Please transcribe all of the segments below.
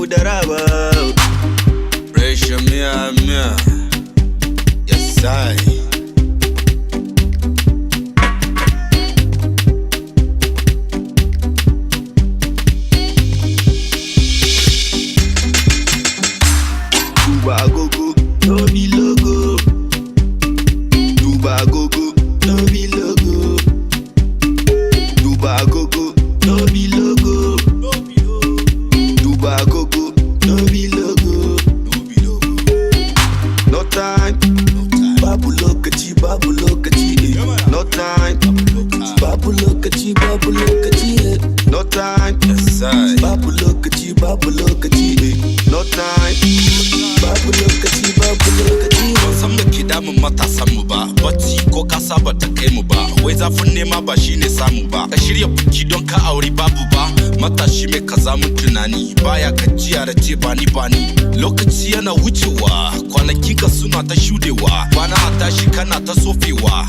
Udaraba. Pressure mia. Yes, I. Duba gogo, no be logo. Duba gogo, no be logo. Duba gogo, no be logo. Duba gogo, no be logo. No time, babu lokaci, eh. No time, babu lokaci, eh. No time, Yes, I. babu lokaci, eh. No time, babu lokaci, Ban san me ke damun matasan mu ba, bacci ko kasa ba ta kai mu ba, wai zafin nema ba shine samu ba. Ka shirya buki don ka aure babu ba, matashi mai kaza mun tunani, baya gajiya da ce bani. Lokaci yana wucewa, kwanaki ka suna ta shudewa, kwana a tashi kana ta sofewa,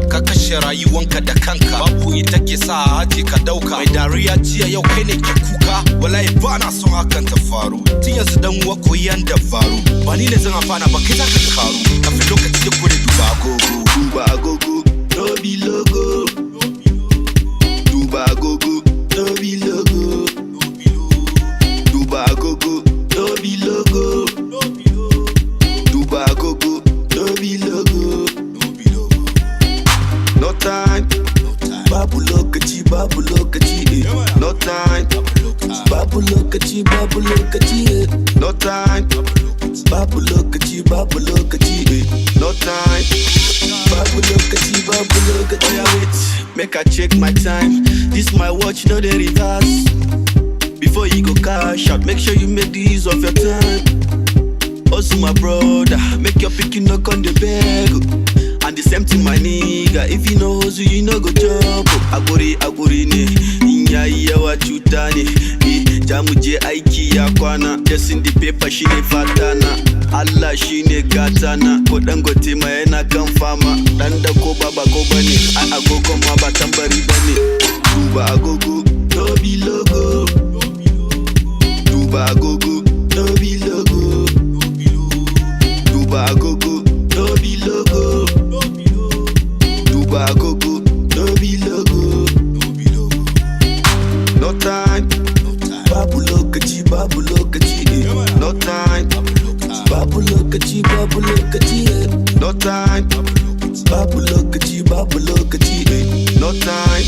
ka kashe rayuwanka da kanka, babu ita ke sa haje ka dauka. Mai dariya jiya yau kai ne ke kuka, wallahi ba na son hakan ta faru. Tun yanzu dan uwa koyan dabaru, ba ni ne zan amfana ba kai za ka karu. Kafin lokaci ya kure duba agogo. Duba gogo, no be logo. Duba gogo, no be logo. Duba gogo, no be logo. Duba gogo, no be logo. No time, babu lokaci, eh. No time, babu lokaci, eh. No time, babu lokaci, eh. No time, babu lokaci, eh. Wait, make I check my time. This my watch, no dey reverse. Before you go cash out, make sure you make the use of your time. Also my brother, make your pikin no on the beg. And the same thing my nigga, if you know hustle, you no go job. Aguri ne, inya yawa cuta ne. Jamuje aiki ya kwana, just in the paper shine fatana. Allah shine gatana, ko dangote ma yana kan fama. Dan da ko baba ko bane, ai agogon ma ba tambari bane. Duba agogo, no be logo. Duba agogo, no be logo. Duba agogo, no be logo. Duba agogo, no be logo. No time, babu lokaci, eh. No time, babu lokaci, eh. No time, babu lokaci, eh. No time.